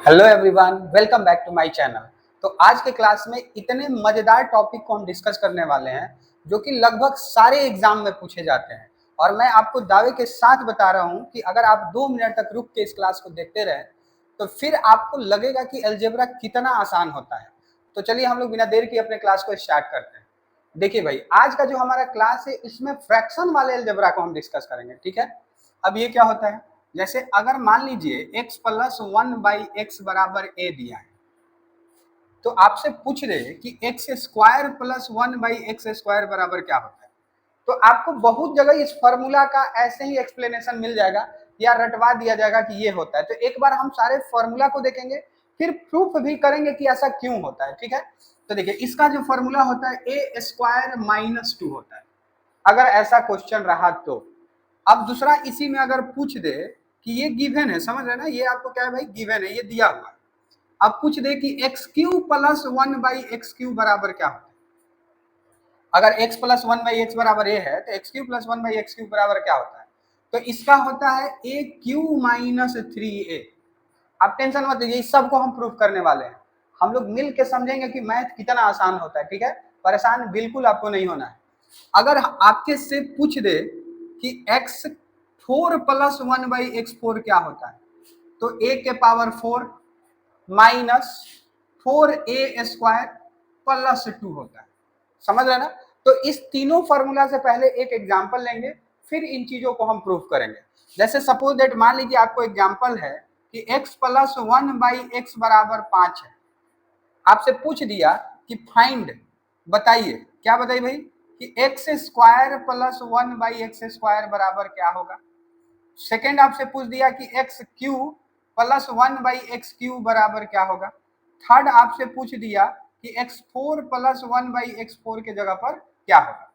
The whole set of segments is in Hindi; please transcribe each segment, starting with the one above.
Hello everyone, welcome back to my channel. तो आज के क्लास में इतने मजेदार टॉपिक को हम डिस्कस करने वाले हैं जो कि लगभग सारे एग्जाम में पूछे जाते हैं। और मैं आपको दावे के साथ बता रहा हूं कि अगर आप 2 मिनट तक रुक के इस क्लास को देखते रहे तो फिर आपको लगेगा कि अलजेब्रा कितना आसान होता है। तो चलिए हम लोग बिना देर के अपने क्लास को स्टार्ट करते हैं। देखिए भाई, आज का जो हमारा क्लास है इसमें फ्रैक्शन वाले अलजेब्रा को हम डिस्कस करेंगे, ठीक है। अब ये क्या होता है, जैसे अगर मान लीजिए x प्लस 1/x बराबर a दिया है, तो आपसे पूछ रहे हैं कि x square plus 1/x square बराबर क्या होता है। तो आपको बहुत जगह इस फॉर्मूला का ऐसे ही एक्सप्लेनेशन मिल जाएगा या रटवा दिया जाएगा कि ये होता है। तो एक बार हम सारे फॉर्मूला को देखेंगे, फिर प्रूफ भी करेंगे कि ऐसा क्यों होता है, ठीक है। तो देखिए, इसका जो फॉर्मूला होता है a स्क्वायर माइनस 2 होता है, अगर ऐसा क्वेश्चन रहा तो। अब दूसरा इसी में अगर पूछ दे कि ये गिवन है, समझ रहे ना, ये आपको क्या है भाई, गिवन है, ये दिया हुआ है। अब पूछ दे कि एक्स क्यू प्लस 1/x³ बराबर क्या होता है। अगर x प्लस 1/x बराबर a है तो एक्स क्यू प्लस 1/x³ बराबर क्या होता है। तो इसका होता है a क्यू माइनस 3a। आप टेंशन मत लीजिए, इस सब को हम प्रूफ करने वाले हैं। हम लोग मिल के समझेंगे कि मैथ कितना आसान होता है, ठीक है। परेशान बिल्कुल आपको नहीं होना है। अगर आपके से पूछ दे कि x4 प्लस 1/x4 क्या होता है, तो a के पावर 4 माइनस 4a² प्लस 2 होता है। समझ रहे ना। तो इस तीनों फॉर्मूला से पहले एक एग्जांपल लेंगे, फिर इन चीजों को हम प्रूफ करेंगे। जैसे सपोज दैट, मान लीजिए आपको एग्जांपल है कि x प्लस 1/x बराबर 5 है। आपसे पूछ दिया कि फाइंड, बताइए क्या, बताइए भाई कि एक्स स्क्वायर प्लस 1/x² बराबर क्या होगा। सेकेंड आपसे पूछ दिया कि एक्स क्यू प्लस 1/x³ बराबर क्या होगा। थर्ड आपसे पूछ दिया कि x4 प्लस 1/x4 के जगह पर क्या होगा।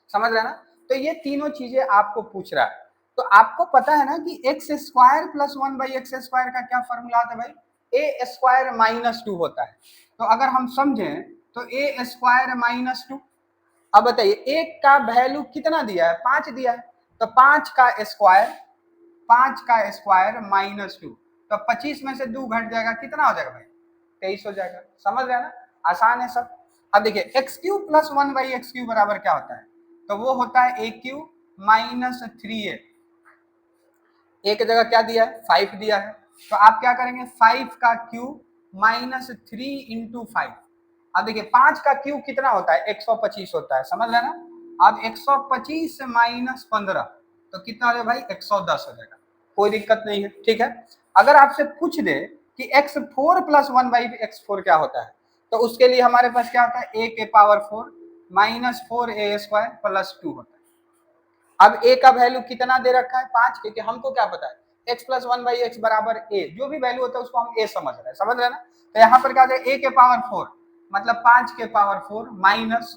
समझ रहे ना। तो ये तीनों चीजें आपको पूछ रहा है। तो आपको पता है ना कि एक्स स्क्वायर प्लस 1/x² का क्या फॉर्मूला होता है भाई, a स्क्वायर माइनस 2 होता है। तो अगर हम समझें तो a स्क्वायर माइनस 2। अब बताइए, एक का वैल्यू कितना दिया है, 5 दिया है। तो 5 का स्क्वायर माइनस 2, तो 25 में से 2 घट जाएगा, कितना हो जाएगा भाई, 23 हो जाएगा। समझ रहे ना, आसान है सब। अब देखिए, x³ प्लस 1/x³ बराबर क्या होता है, तो वो होता है a³ माइनस 3a। एक जगह क्या दिया है, 5 दिया है। तो आप क्या करेंगे, 5 का क्यूब माइनस 3 इंटू 5। अब देखिए, 5 का क्यूब कितना होता है, 125 होता है। समझ रहे ना। अब 125 माइनस 15 तो कितना हो जाएगा भाई, 110 हो जाएगा। कोई दिक्कत नहीं है, ठीक है। अगर आपसे पूछ दे कि x4 प्लस 1/x4 क्या होता है, तो उसके लिए हमारे पास क्या होता है, a के पावर 4 माइनस 4a² प्लस 2 होता है। अब a का वैल्यू कितना दे रखा है, 5, क्योंकि हमको क्या पता है x प्लस 1/x बराबर a, जो भी वैल्यू होता है उसको हम a समझ रहे हैं। समझ रहे हैं ना। तो यहाँ पर क्या है, a के पावर 4 मतलब 5 के पावर 4 माइनस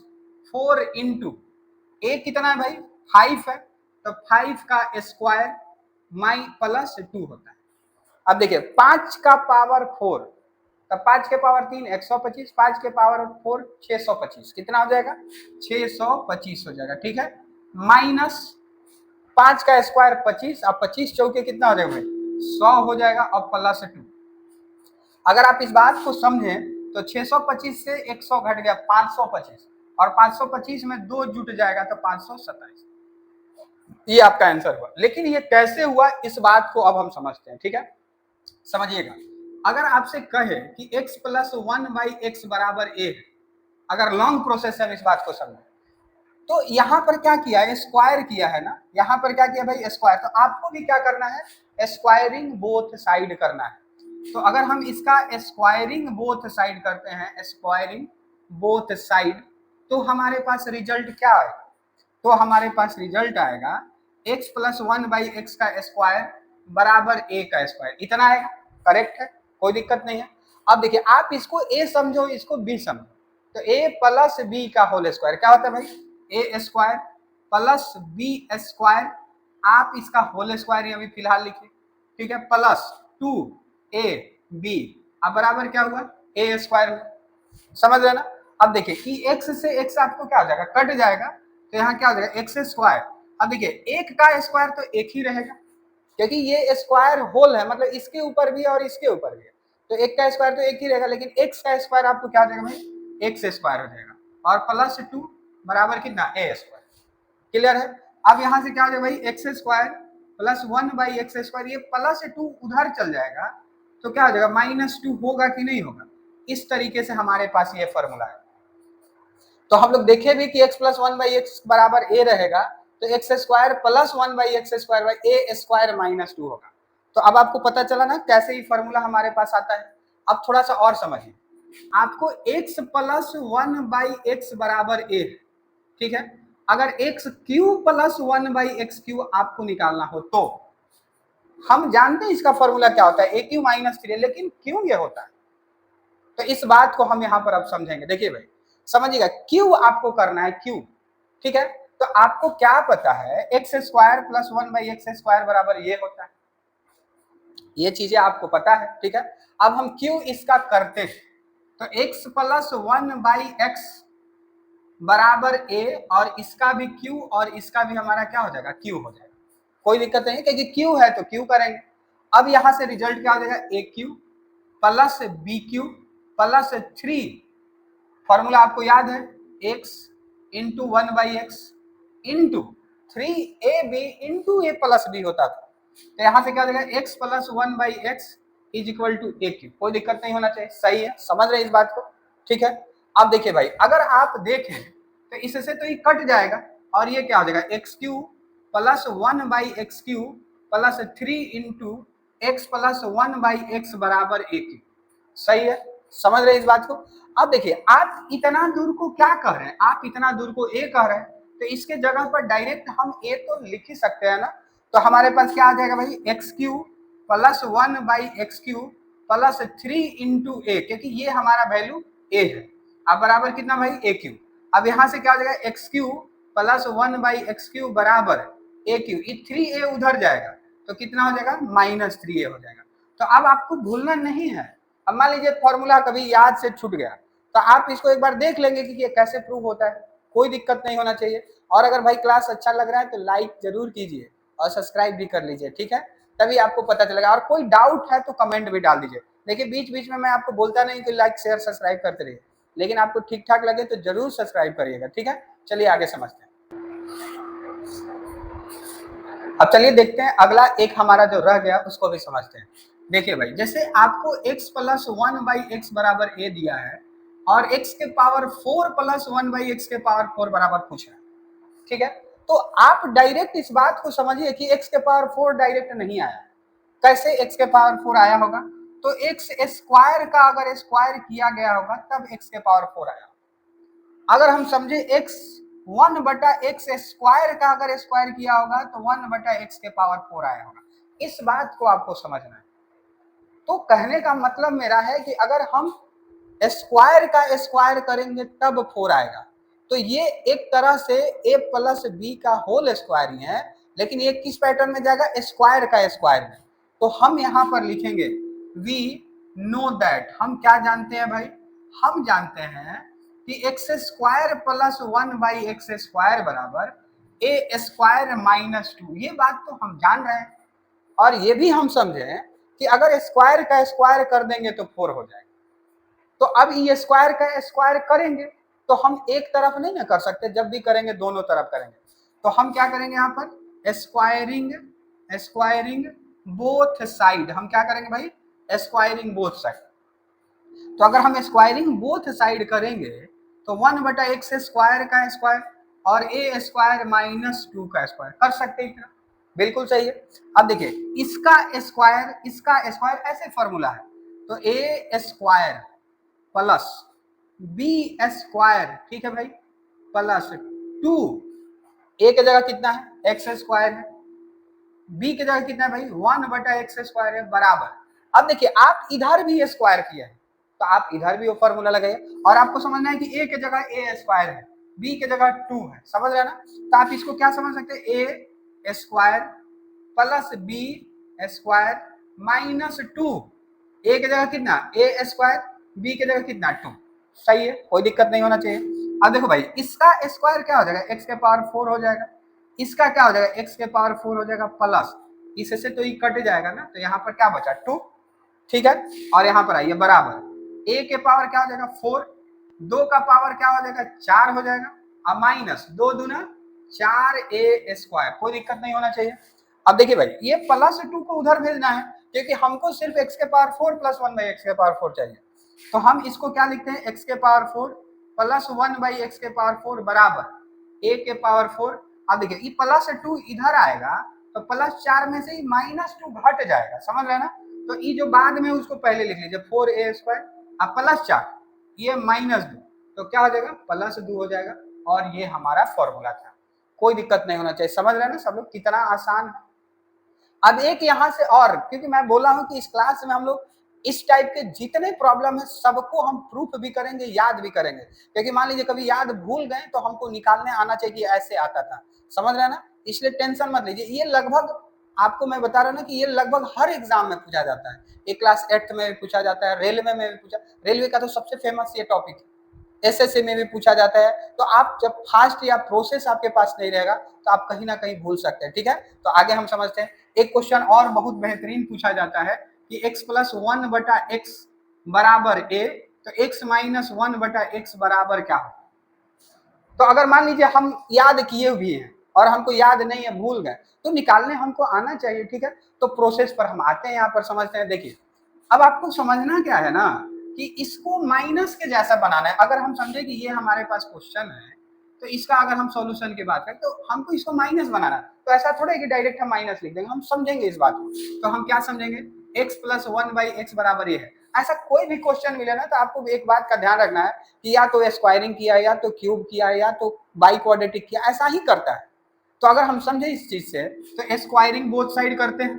4 इंटू a कितना है भाई, 5 है। तो 5 का स्क्वायर माइ प्लस 2 होता है। अब देखिए, 5 का पावर 4, तो 5 के पावर 3 125, 5 के पावर 4 625, कितना हो जाएगा, 625 हो जाएगा, ठीक है। माइनस 5 का स्क्वायर 25, अब 25 चौके कितना हो जाएगा भाई, 100 हो जाएगा। अब प्लस 2। अगर आप इस बात को समझें तो 625 से 100 घट गया 525, और 525 में 2 जुट जाएगा तो 527। ये आपका आंसर हुआ। लेकिन ये कैसे हुआ, इस बात को अब हम समझते हैं, ठीक है। समझिएगा, अगर आपसे कहे कि x प्लस 1/x बराबर a है, अगर लॉन्ग प्रोसेस है, इस बात को समझे, तो यहाँ पर क्या किया है, स्क्वायर किया है ना। यहाँ पर क्या किया भाई, स्क्वायर। तो आपको भी क्या करना है, स्क्वायरिंग बोथ साइड करना है। तो अगर हम इसका स्क्वायरिंग बोथ साइड करते हैं, स्क्वायरिंग बोथ साइड, तो हमारे पास रिजल्ट क्या आएगा, तो हमारे पास रिजल्ट आएगा x प्लस 1/x का स्क्वायर बराबर a का स्क्वायर, इतना आएगा। करेक्ट है, कोई दिक्कत नहीं है। अब देखिए, आप इसको a समझो, इसको b समझो, तो a प्लस b का होल स्क्वायर क्या होता है भाई, a square plus b square. आप इसका होल स्क्वायर अभी फिलहाल लिखिए, ठीक है, प्लस 2ab। अब बराबर क्या हुआ, a स्क्वायर हुआ। समझ रहे ना। अब देखिए कि x से x आपको क्या हो जाएगा, कट जाएगा, तो यहाँ क्या हो जाएगा, एक्स स्क्वायर। अब देखिए, एक का स्क्वायर तो एक ही रहेगा, क्योंकि ये स्क्वायर होल है, मतलब इसके ऊपर भी और इसके ऊपर भी है। तो एक का स्क्वायर तो एक ही रहेगा, लेकिन एक्स का स्क्वायर आपको क्या हो जाएगा भाई, एक्स स्क्वायर हो जाएगा, और प्लस 2 बराबर कितना, ए स्क्वायर। क्लियर है। अब यहां से क्या हो जाएगा भाई, x square plus 1 by x square, ये प्लस 2 उधर चल जाएगा तो क्या हो जाएगा, -2 होगा कि नहीं होगा। इस तरीके से हमारे पास ये फॉर्मूला है। तो हम लोग देखे भी कि x प्लस 1 बाई एक्स बराबर a रहेगा, तो x square plus 1 by x square by A square -2 होगा। तो अब आपको पता चला ना कैसे ये फॉर्मूला हमारे पास आता है। अब थोड़ा सा और समझिए, आपको x प्लस 1 बाई एक्स बराबर a, ठीक है, अगर x cube plus 1 by x Q आपको निकालना हो तो हम जानते हैं इसका फॉर्मूला क्या होता है, ए क्यू -3, लेकिन क्यों ये होता है, तो इस बात को हम यहाँ पर अब समझेंगे। देखिए भाई समझिएगा, क्यू आपको करना है, क्यू, ठीक है, तो आपको क्या पता है, x square plus 1 by x square बराबर ये होता है, ये चीजें आपको पता है, ठीक है। अब हम क्यू इसका करते हैं, तो एक्स प्लस 1 बाई एक्स बराबर ए, और इसका भी क्यू और इसका भी हमारा क्या हो जाएगा, क्यू हो जाएगा, कोई दिक्कत नहीं, क्योंकि क्यू है तो क्यू करेंगे। अब यहां से रिजल्ट क्या हो जाएगा, A cube plus B cube plus 3, formula आपको याद है, x into 1 by x into 3ab into A plus B होता था। तो यहां से क्या हो जाएगा, x plus 1 by x is equal to A cube, कोई दिक्कत नहीं होना चाहिए, सही है, समझ रहे इस बात को, ठीक है। अब देखिए भाई, अगर आप देखें तो इससे तो ये कट जाएगा, और ये क्या हो जाएगा, x cube plus 1 by x cube plus 3 into x plus 1 by x बराबर ए क्यू, सही है, समझ रहे इस बात को। अब देखिए, आप इतना दूर को क्या कह रहे हैं, आप इतना दूर को ए कह रहे हैं, तो इसके जगह पर डायरेक्ट हम ए तो लिख ही सकते हैं ना। तो हमारे पास क्या आ जाएगा भाई, x cube plus 1 by x cube plus 3 into A, क्योंकि ये हमारा वैल्यू ए है, अब बराबर कितना भाई, ए क्यू। अब यहां से क्या हो जाएगा, x cube plus 1 by x Q बराबर ए क्यू, ये 3a उधर जाएगा तो कितना हो जाएगा, -3a हो जाएगा। तो अब आपको भूलना नहीं है। अब मान लीजिए फॉर्मूला कभी याद से छूट गया, तो आप इसको एक बार देख लेंगे कि ये कैसे प्रूव होता है, कोई दिक्कत नहीं होना चाहिए। और अगर भाई क्लास अच्छा लग रहा है तो लाइक जरूर कीजिए और सब्सक्राइब भी कर लीजिए, ठीक है, तभी आपको पता चलेगा। और कोई डाउट है तो कमेंट भी डाल दीजिए। देखिए बीच बीच में मैं आपको बोलता नहीं कि लाइक शेयर सब्सक्राइब करते रहिए, लेकिन आपको ठीक ठाक लगे तो जरूर सब्सक्राइब करिएगा, ठीक है। चलिए आगे समझते हैं। अब चलिए देखते हैं अगला एक हमारा जो रह गया उसको भी समझते हैं। देखिए भाई, जैसे आपको x प्लस 1 बाई एक्स बराबर a दिया है, और x के पावर 4 प्लस 1 बाई एक्स के पावर 4 बराबर पूछ रहा है, ठीक है। तो आप डायरेक्ट इस बात को समझिए कि x के पावर 4 डायरेक्ट नहीं आया, कैसे x के पावर 4 आया होगा, तो x स्क्वायर का अगर स्क्वायर किया गया होगा तब x के पावर 4 आया। अगर हम समझे x 1 बटा एक्स स्क्वायर का अगर स्क्वायर किया होगा तो 1 बटा एक्स के पावर 4 आया होगा, इस बात को आपको समझना है। तो कहने का मतलब मेरा है कि अगर हम स्क्वायर का स्क्वायर करेंगे तब 4 आएगा, तो ये एक तरह से a प्लस बी का होल स्क्वायर ही है, लेकिन ये किस पैटर्न में जाएगा, स्क्वायर का स्क्वायर में। तो हम यहाँ पर लिखेंगे वी नो दैट, हम क्या जानते हैं भाई, हम जानते हैं कि x square plus 1 by x square बराबर ए स्क्वायर -2, ये बात तो हम जान रहे हैं। और ये भी हम समझे कि अगर स्क्वायर का स्क्वायर कर देंगे तो 4 हो जाएगा। तो अब ये स्क्वायर का स्क्वायर करेंगे तो हम एक तरफ नहीं ना कर सकते, जब भी करेंगे दोनों तरफ करेंगे। तो हम क्या करेंगे, यहाँ पर स्क्वायरिंग स्क्वायरिंग बोथ साइड, हम क्या करेंगे भाई, स्क्वायरिंग बोथ साइड। तो अगर हम स्क्वायरिंग बोथ साइड करेंगे तो 1 बटा एक्स स्क्वायर का स्क्वायर और ए स्क्वायर -2 का स्क्वायर कर सकते हैं क्या, बिल्कुल सही है। अब देखिए, इसका स्क्वायर ऐसे फॉर्मूला है, तो ए स्क्वायर प्लस बी स्क्वायर, ठीक है भाई, प्लस 2, ए की जगह कितना है, एक्स स्क्वायर है, बी की जगह कितना है भाई, 1 बटा एक्स स्क्वायर है, बराबर। अब देखिए, आप इधर भी स्क्वायर किया है तो आप इधर भी वो फॉर्मूला लगाइए, और आपको समझना है कि ए की जगह ए स्क्वायर है, बी की जगह 2 है, समझ रहे हैं ना। तो आप इसको क्या समझ सकते हैं, ए स्क्वायर प्लस बी स्क्वायर -2, ए की जगह कितना, ए स्क्वायर, बी की जगह कितना, 2, सही है, कोई दिक्कत नहीं होना चाहिए। अब देखो भाई, इसका स्क्वायर क्या हो जाएगा, एक्स के पावर 4 हो जाएगा, इसका क्या हो जाएगा, एक्स के पावर 4 हो जाएगा, प्लस इससे तो ये कट जाएगा ना, तो यहाँ पर क्या बचा, 2, ठीक है। और यहाँ पर आइए बराबर a के पावर क्या हो जाएगा 4, 2 का पावर क्या हो जाएगा 4 हो जाएगा, अब माइनस 2 दूना 4a², कोई दिक्कत नहीं होना चाहिए। अब देखिए भाई ये +2 को उधर भेजना है क्योंकि हमको सिर्फ x के पावर 4 + 1/x के पावर 4 चाहिए, तो हम इसको क्या लिखते हैं x के पावर 4 + 1/x के पावर 4 बराबर a के पावर 4। अब देखिए ये +2 इधर आएगा तो +4 में से ही -2 घट जाएगा, समझ रहे हैं ना। तो ये जो बाद में उसको पहले लिख लीजिए 4a², अब +4 ये -2, तो क्या हो जाएगा +2 हो जाएगा, और ये हमारा फॉर्मूला था। कोई दिक्कत नहीं होना चाहिए, समझ रहे हैं ना सब लोग कितना आसान है। अब एक यहाँ से और, क्योंकि मैं बोला हूं कि इस क्लास में हम लोग इस टाइप के जितने प्रॉब्लम है सबको हम प्रूफ भी करेंगे, याद भी करेंगे, क्योंकि मान लीजिए कभी याद भूल गए तो हमको निकालने आना चाहिए कि ऐसे आता था, समझ रहे हैं ना। इसलिए टेंशन मत लीजिए, ये लगभग आपको मैं बता रहा हूँ ना कि ये लगभग हर एग्जाम में पूछा जाता है। ये क्लास 8th में भी पूछा जाता है, रेलवे में भी पूछा, रेलवे का तो सबसे फेमस ये टॉपिक है, एसएससी में भी पूछा जाता है। तो आप जब फास्ट या प्रोसेस आपके पास नहीं रहेगा तो आप कहीं ना कहीं भूल सकते हैं, ठीक है। तो आगे हम समझते हैं। एक क्वेश्चन और बहुत बेहतरीन पूछा जाता है कि x + 1/x बराबर a, तो x - 1/x बराबर क्या हो। तो अगर मान लीजिए हम याद किए भी हैं और हमको याद नहीं है, भूल गए, तो निकालने हमको आना चाहिए, ठीक है। तो प्रोसेस पर हम आते हैं, यहाँ पर समझते हैं। देखिए अब आपको समझना क्या है ना कि इसको माइनस के जैसा बनाना है। अगर हम समझे कि ये हमारे पास क्वेश्चन है तो इसका अगर हम सॉल्यूशन की बात करें तो हमको इसको माइनस बनाना है, तो ऐसा थोड़ा है कि डायरेक्ट हम माइनस लिख देंगे, हम समझेंगे इस बात को। तो हम क्या समझेंगे, x + 1/x बराबर ये है। ऐसा कोई भी क्वेश्चन मिले ना तो आपको एक बात का ध्यान रखना है कि या तो स्क्वायरिंग किया है, या तो क्यूब किया है, या तो बाई क्वाड्रेटिक किया, ऐसा ही करता है। तो अगर हम समझे इस चीज से तो स्क्वायरिंग बोथ साइड करते हैं,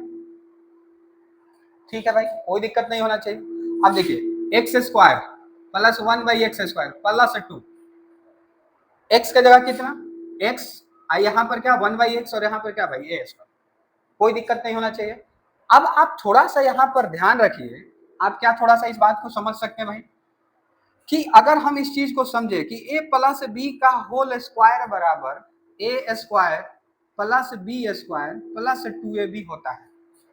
ठीक है भाई, कोई दिक्कत नहीं होना चाहिए। अब देखिए x² + 1/x² + 2, x का जगह कितना x, यहाँ पर क्या 1/x और यहाँ पर क्या भाई a², कोई दिक्कत नहीं होना चाहिए। अब आप थोड़ा सा यहाँ पर ध्यान रखिए, आप क्या थोड़ा सा इस बात को समझ सकते हैं भाई कि अगर हम इस चीज को समझे कि a + b का होल स्क्वायर बराबर a² + b² + 2ab होता है।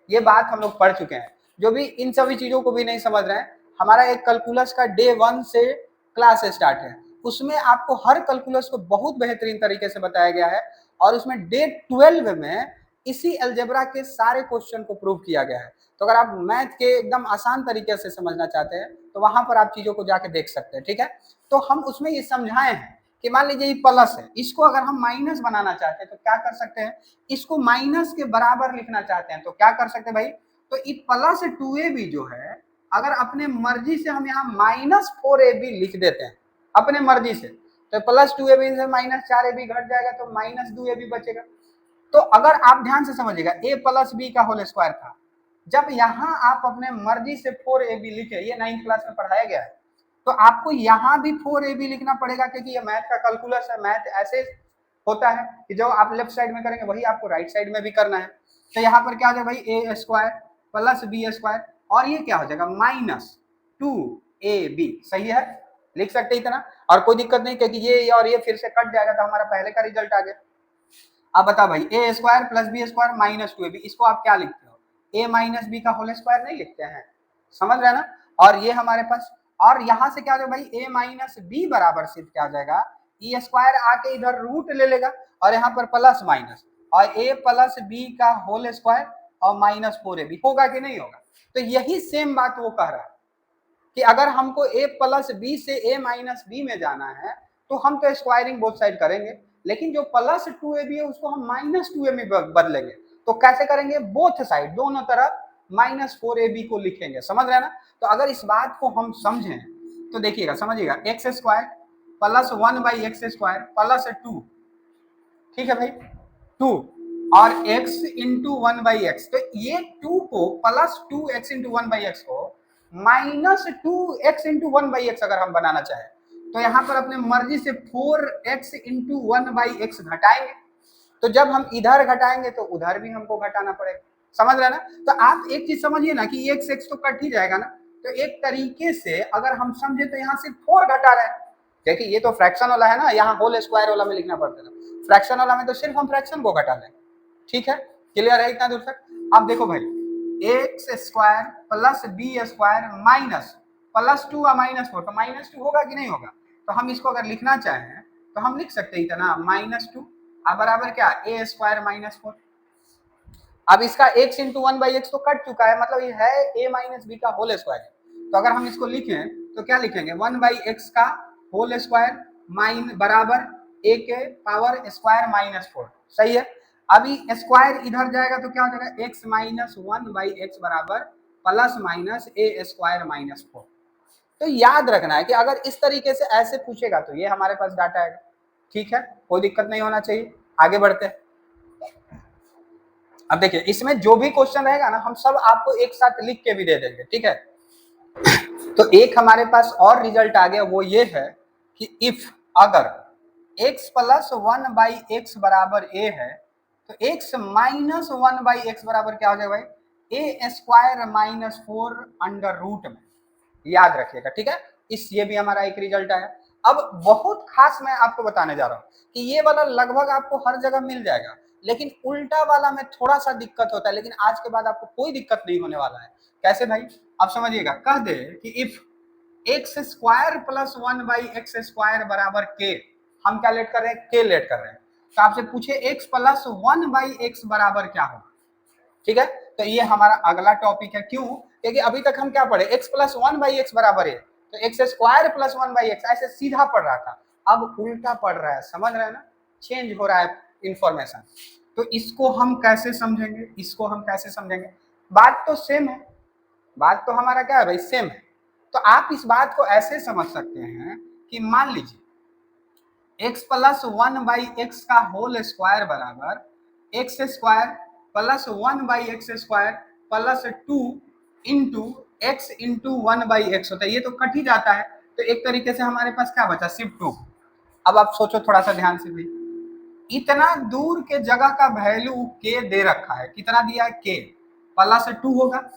ये बात हम लोग पढ़ चुके हैं। जो भी इन सभी चीजों को भी नहीं समझ रहे हैं, हमारा एक कैलकुलस का डे 1 से क्लास स्टार्ट है, उसमें आपको हर कैलकुलस को बहुत बेहतरीन तरीके से बताया गया है, और उसमें डे 12 में इसी अलजेब्रा के सारे क्वेश्चन को प्रूव किया गया है। तो अगर आप मैथ के एकदम आसान तरीके से समझना चाहते हैं तो वहां पर आप चीजों को जाके देख सकते हैं, ठीक है। तो हम उसमें ये समझाए हैं कि मान लीजिए ये प्लस है, इसको अगर हम माइनस बनाना चाहते हैं तो क्या कर सकते हैं, इसको माइनस के बराबर लिखना चाहते हैं तो क्या कर सकते हैं भाई, तो ये +2ab जो है अगर अपने मर्जी से हम यहाँ -4ab लिख देते हैं अपने मर्जी से, तो +2ab से -4ab घट जाएगा तो -2ab बचेगा। तो अगर आप ध्यान से समझिएगा a + b का होल स्क्वायर था, जब यहाँ आप अपने मर्जी से 4ab लिखे, ये 9th क्लास में पढ़ाया गया है, तो आपको यहाँ भी 4ab लिखना पड़ेगा क्योंकि ये मैथ का कैलकुलस है। मैथ ऐसे होता है कि जो आप लेफ्ट साइड में करेंगे वही आपको राइट साइड में भी करना है। तो यहाँ पर क्या हो जाएगा भाई a² + b² और ये क्या हो जाएगा -2ab, सही है, लिख सकते इतना, और कोई दिक्कत नहीं क्योंकि ये और ये फिर से कट जाएगा तो हमारा पहले का रिजल्ट आ गया। अब बताओ भाई a² + b² -2ab, इसको आप क्या लिखते हो, a - b का होल स्क्वायर नहीं लिखते हैं, समझ रहे हैं ना। और ये हमारे पास, और यहाँ से क्या हो जाएगा भाई a - b बराबर सिर्फ क्या हो जाएगा, e² आके इधर रूट ले लेगा और यहाँ पर प्लस माइनस, और a + b का होल स्क्वायर और -4ab होगा कि नहीं होगा। तो यही सेम बात वो कह रहा है कि अगर हमको a + b से a - b में जाना है तो हम तो स्क्वायरिंग बोथ साइड करेंगे, लेकिन जो +2ab है उसको हम -2ab बदलेंगे। तो कैसे करेंगे, बोथ साइड दोनों तरफ -4ab को लिखेंगे, समझ रहे हैं ना। तो अगर इस बात को हम समझें तो देखिएगा, समझिएगा x² + 1/x² + 2, ठीक है भाई 2, और x × 1/x, तो ये 2 को +2x × 1/x को -2x × 1/x अगर हम बनाना चाहें तो यहाँ पर अपने मर्जी से 4x × 1/x घटाएंगे। तो जब हम इधर घटाएंगे तो उधर भी हमको घटाना पड़ेगा, समझ रहे हैं ना। तो आप एक चीज समझिए ना कि x तो कट ही जाएगा ना, तो एक तरीके से अगर हम समझे तो यहाँ से 4 घटा रहे हैं, क्योंकि ये तो फ्रैक्शन वाला है ना, यहाँ होल स्क्वायर वाला में लिखना पड़ता है, फ्रैक्शन वाला में तो सिर्फ हम फ्रैक्शन को घटा लें, ठीक है, क्लियर है इतना दूर तक। अब देखो भाई x square plus b square minus +2 और -4, तो -2 होगा कि नहीं होगा? तो हम इसको अगर लिखना चाहें तो हम लिख सकते हैं इतना -2 अब बराबर क्या ए स्क्वायर -4। अब इसका x इंटू 1/x तो कट चुका है, मतलब ये है a माइनस बी का होल स्क्वायर। तो अगर हम इसको लिखें तो क्या लिखेंगे 1/x का होल स्क्वायर माइन बराबर a के पावर स्क्वायर -4। सही है। अभी स्क्वायर इधर जाएगा तो क्या हो जाएगा x माइनस 1/x बराबर प्लस माइनस a स्क्वायर -4। तो याद रखना है कि अगर इस तरीके से ऐसे पूछेगा तो ये हमारे पास डाटा है। ठीक है, कोई दिक्कत नहीं होना चाहिए। आगे बढ़ते हैं। अब देखिए इसमें जो भी क्वेश्चन रहेगा ना हम सब आपको एक साथ लिख के भी दे देंगे। ठीक है, तो एक हमारे पास और रिजल्ट आ गया, वो ये है कि इफ अगर x प्लस 1/x बराबर a है तो x माइनस 1/x बराबर क्या हो जाएगा भाई a स्क्वायर -4 अंडर रूट में। याद रखिएगा। ठीक है, इस ये भी हमारा एक रिजल्ट आया। अब बहुत खास मैं आपको बताने जा रहा हूं कि ये वाला लगभग आपको हर जगह मिल जाएगा, लेकिन उल्टा वाला में थोड़ा सा दिक्कत होता है, लेकिन आज के बाद आपको कोई दिक्कत नहीं होने वाला है। कैसे भाई, आप समझिएगा। कह दे कि if x square plus 1/x square बराबर के, हम क्या लेट कर रहे हैं, के लेट कर रहे हैं। तो आपसे पूछे एक्स प्लस 1/x बराबर क्या होगा। ठीक है, तो ये हमारा अगला टॉपिक है। क्यों? क्योंकि अभी तक हम क्या पढ़े, x प्लस 1/x बराबर है, तो एक्स स्क्वायर प्लस 1/x ऐसे सीधा पढ़ रहा था, अब उल्टा पढ़ रहा है। समझ रहे हैं ना, चेंज हो रहा है इंफॉर्मेशन। तो इसको हम कैसे समझेंगे, इसको हम कैसे समझेंगे? बात तो सेम है, बात तो हमारा क्या है भाई, सेम है। तो आप इस बात को ऐसे समझ सकते हैं कि मान लीजिए x प्लस 1/x का होल स्क्वायर बराबर x square plus 1/x square plus 2 into x into 1/x होता है। ये तो कट ही जाता है, तो एक तरीके से हमारे पास क्या बचा, सिर्फ 2। अब आप सोचो थोड़ा सा ध्यान से भाई, इतना दूर के जगह का वैल्यू k दे रखा है, कितना दिया है k प्लस 2 होगा।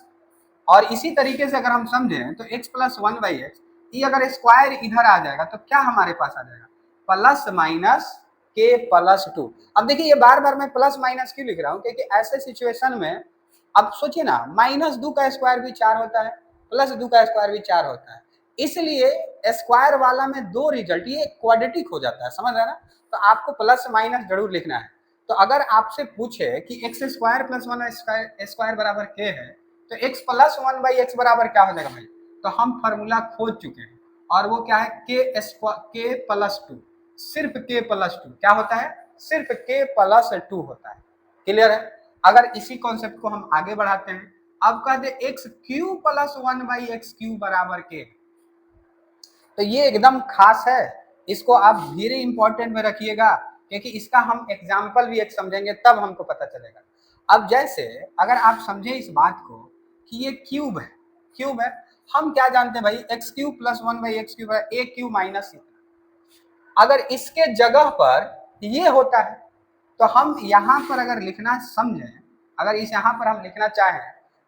और इसी तरीके से अगर हम समझें तो x प्लस 1/x, ये अगर स्क्वायर इधर आ जाएगा तो क्या हमारे पास आ जाएगा, प्लस माइनस के प्लस 2। अब देखिए ये बार बार मैं प्लस माइनस क्यों लिख रहा हूँ, क्योंकि ऐसे सिचुएशन में अब सोचिए ना, -2 का स्क्वायर भी 4 होता है, +2 का स्क्वायर भी 4 होता है, इसलिए स्क्वायर वाला में 2 रिजल्ट ये क्वाड्रेटिक हो जाता है। समझ रहे हैं ना, तो आपको प्लस माइनस जरूर लिखना है। तो अगर आपसे पूछे कि एक्स स्क्वायर प्लस 1 स्क्वायर बराबर के है, तो x प्लस 1/x बराबर क्या हो जाएगा भाई, तो हम फॉर्मूला खोज चुके हैं, और वो क्या है के प्लस 2, सिर्फ के प्लस 2 क्या होता है, सिर्फ के प्लस 2 होता है। क्लियर है? अगर इसी कॉन्सेप्ट को हम आगे बढ़ाते हैं, अब कहते एक्स क्यू प्लस 1/x³ बराबर के, तो ये एकदम खास है, इसको आप वेरी इंपॉर्टेंट में रखिएगा, क्योंकि इसका हम एग्जाम्पल भी एक समझेंगे तब हमको पता चलेगा। अब जैसे अगर आप समझे इस बात को कि ये क्यूब है, क्यूब है, हम क्या जानते हैं भाई, x³ प्लस 1/x³ ए क्यू माइनस इतना। अगर इसके जगह पर ये होता है तो हम यहाँ पर अगर लिखना समझें, अगर इस यहाँ पर हम लिखना चाहें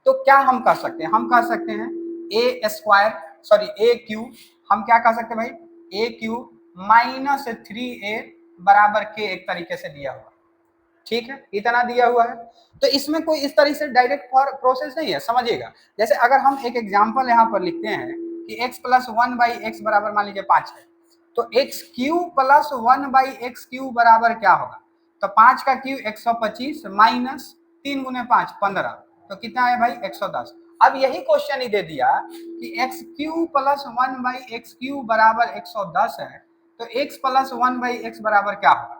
तो क्या हम कह सकते हैं, हम कह सकते हैं ए स्क्वायर सॉरी ए क्यू, हम क्या कह सकते हैं भाई, ए क्यू -3a बराबर के, एक तरीके से दिया हुआ। ठीक है, इतना दिया हुआ है, तो इसमें कोई इस तरीके से डायरेक्ट प्रोसेस नहीं है, समझिएगा। जैसे अगर हम एक एग्जांपल यहाँ पर लिखते हैं कि x प्लस 1/x बराबर मान लीजिए 5 है, तो x³ प्लस 1/x³ बराबर क्या होगा, तो 5 का क्यू 125 माइनस 3 गुने 5 15, तो कितना है भाई 110। अब यही क्वेश्चन ही दे दिया कि x³ प्लस 1/x³ बराबर 110 है, तो x प्लस 1/x बराबर क्या होगा।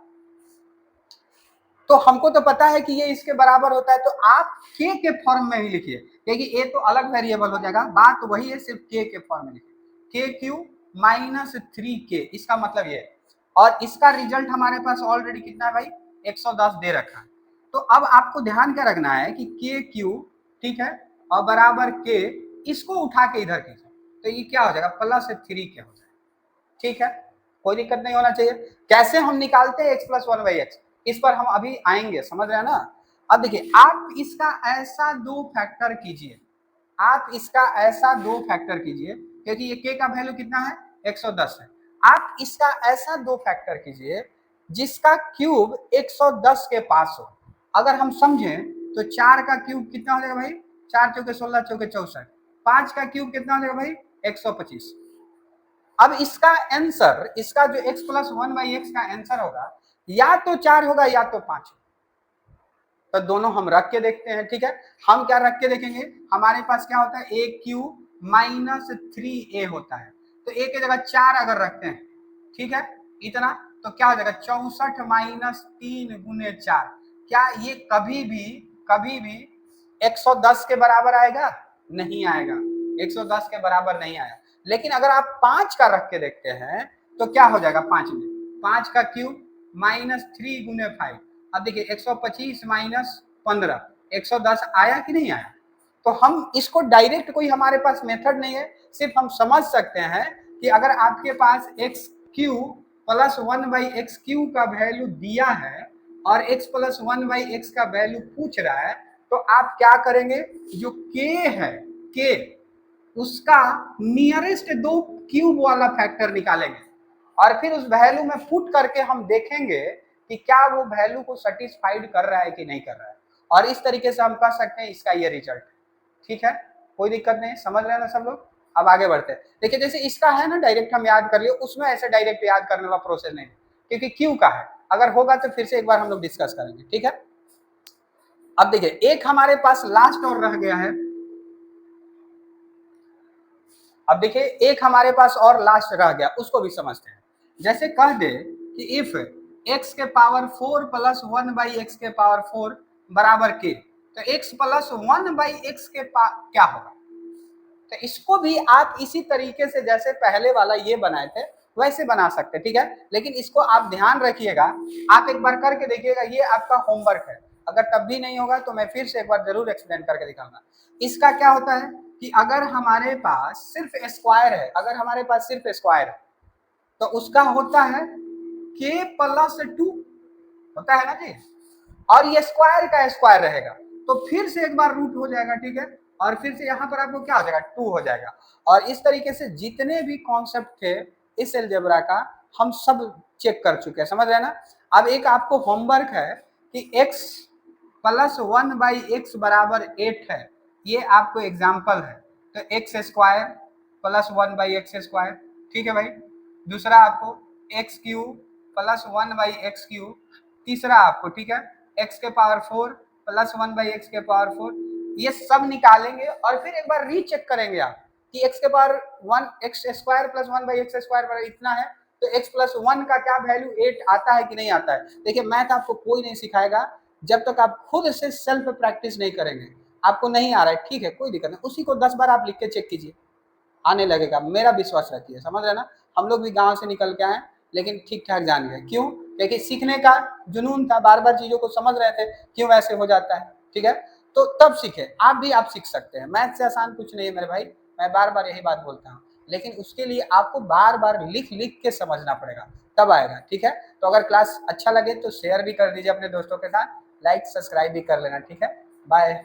तो हमको तो पता है कि ये इसके बराबर होता है, तो आप के फॉर्म में ही लिखिए, क्योंकि ए तो अलग वेरिएबल हो जाएगा, बात वही है, सिर्फ के फॉर्म में लिखिए, KQ -3k, इसका मतलब ये है। और इसका रिजल्ट हमारे पास ऑलरेडी कितना है भाई, 110 दे रखा है। तो अब आपको ध्यान क्या रखना है कि KQ, ठीक है, और बराबर के, इसको उठा के इधर कीजिए, तो ये क्या हो जाएगा, +3k हो जाएगा। ठीक है, कोई दिक्कत नहीं होना चाहिए। कैसे हम निकालते हैं x प्लस 1/x, इस पर हम अभी आएंगे, समझ रहे हैं ना। अब देखिए आप इसका ऐसा 2 फैक्टर कीजिए, आप इसका ऐसा 2 फैक्टर कीजिए, क्योंकि ये k का वैल्यू कितना है 110 है। आप इसका ऐसा 2 फैक्टर कीजिए जिसका क्यूब 110 के पास हो। अगर हम समझें तो 4 का क्यूब कितना हो जाएगा भाई, 4 चौके 16, चौके 64, 5 का क्यूब कितना हो जाएगा भाई 125। अब इसका आंसर, इसका जो x प्लस 1/x का आंसर होगा या तो 4 होगा या तो 5। तो दोनों हम रख के देखते हैं, ठीक है। हम क्या रख के देखेंगे, हमारे पास क्या होता है a क्यूब माइनस 3a होता है, तो a की जगह 4 अगर रखते हैं, ठीक है, इतना, तो क्या हो जाएगा 64 माइनस 3 गुने 4। क्या ये कभी भी 110 के बराबर आएगा? नहीं आएगा, 110 के बराबर नहीं आया। लेकिन अगर आप 5 का रख के देखते हैं तो क्या हो जाएगा 5 में, 5 का क्यूब माइनस 3 गुने 5। अब देखिए 125 माइनस 15, 110 आया कि नहीं आया? तो हम इसको डायरेक्ट, कोई हमारे पास मेथड नहीं है, सिर्फ हम समझ सकते हैं कि अगर आपके पास x cube plus 1/x cube का वैल्यू दिया है और x प्लस 1/x का वैल्यू पूछ रहा है, तो आप क्या करेंगे, जो k है, k उसका नियरेस्ट 2 क्यूब वाला फैक्टर निकालेंगे और फिर उस वैल्यू में पुट करके हम देखेंगे कि क्या वो वैल्यू को सेटिस्फाइड कर रहा है कि नहीं कर रहा है, और इस तरीके से हम कह सकते हैं इसका ये रिजल्ट। ठीक है, कोई दिक्कत नहीं, समझ रहे हैं ना सब लोग। अब आगे बढ़ते हैं। देखिए जैसे इसका है ना डायरेक्ट हम याद कर लिए, उसमें ऐसे डायरेक्ट याद करने वाला प्रोसेस नहीं, क्योंकि क्यू का है। अगर होगा तो फिर से एक बार हम लोग डिस्कस करेंगे, ठीक है। अब देखिए एक हमारे पास लास्ट और रह गया है, अब देखिए एक हमारे पास और लास्ट रह गया, उसको भी समझते हैं। जैसे कह दे कि इफ x के पावर 4 प्लस 1/x के पावर 4 बराबर k, तो x प्लस 1/x के क्या होगा। तो इसको भी आप इसी तरीके से जैसे पहले वाला ये बनाए थे वैसे बना सकते, ठीक है। लेकिन इसको आप ध्यान रखिएगा, आप एक बार करके देखिएगा, ये आपका होमवर्क है। अगर तब भी नहीं होगा तो मैं फिर से एक बार जरूर एक्सप्लेन करके दिखाऊंगा। इसका क्या होता है कि अगर हमारे पास सिर्फ स्क्वायर है, अगर हमारे पास सिर्फ स्क्वायर है तो उसका होता है k प्लस 2 होता है ना जी, और ये स्क्वायर का स्क्वायर रहेगा तो फिर से एक बार रूट हो जाएगा, ठीक है, और फिर से यहाँ पर आपको क्या हो जाएगा 2 हो जाएगा। और इस तरीके से जितने भी कॉन्सेप्ट थे इस अलजेब्रा का हम सब चेक कर चुके हैं, समझ रहे हैं ना। अब एक आपको होमवर्क है कि x प्लस 1/x बराबर 8 है, ये आपको एग्जाम्पल है, तो x square plus 1/x square, ठीक है भाई। दूसरा आपको x cube plus 1/x cube, तीसरा आपको, ठीक है, x के पावर 4 प्लस 1/x के पावर 4, ये सब निकालेंगे और फिर एक बार रीचेक करेंगे आप कि x के power 1 x square plus 1/x square बराबर इतना है, तो x प्लस 1 का क्या वैल्यू 8 आता है कि नहीं आता है। देखिए मैथ आपको कोई नहीं सिखाएगा जब तक आप खुद से सेल्फ प्रैक्टिस नहीं करेंगे। आपको नहीं आ रहा है, ठीक है, कोई दिक्कत नहीं, उसी को 10 बार आप लिख के चेक कीजिए, आने लगेगा, मेरा विश्वास रखिए, समझ रहे ना। हम लोग भी गांव से निकल के आए लेकिन ठीक ठाक जान गए, क्यों, क्योंकि सीखने का जुनून था, बार बार चीजों को समझ रहे थे क्यों ऐसे हो जाता है, ठीक है। तो तब सीखे, आप सीख सकते हैं, मैथ से आसान कुछ नहीं है मेरे भाई, मैं बार बार यही बात बोलता हूँ, लेकिन उसके लिए आपको बार बार लिख लिख के समझना पड़ेगा, तब आएगा, ठीक है। तो अगर क्लास अच्छा लगे तो शेयर भी कर दीजिए अपने दोस्तों के साथ, लाइक सब्सक्राइब भी कर लेना, ठीक है। बाय।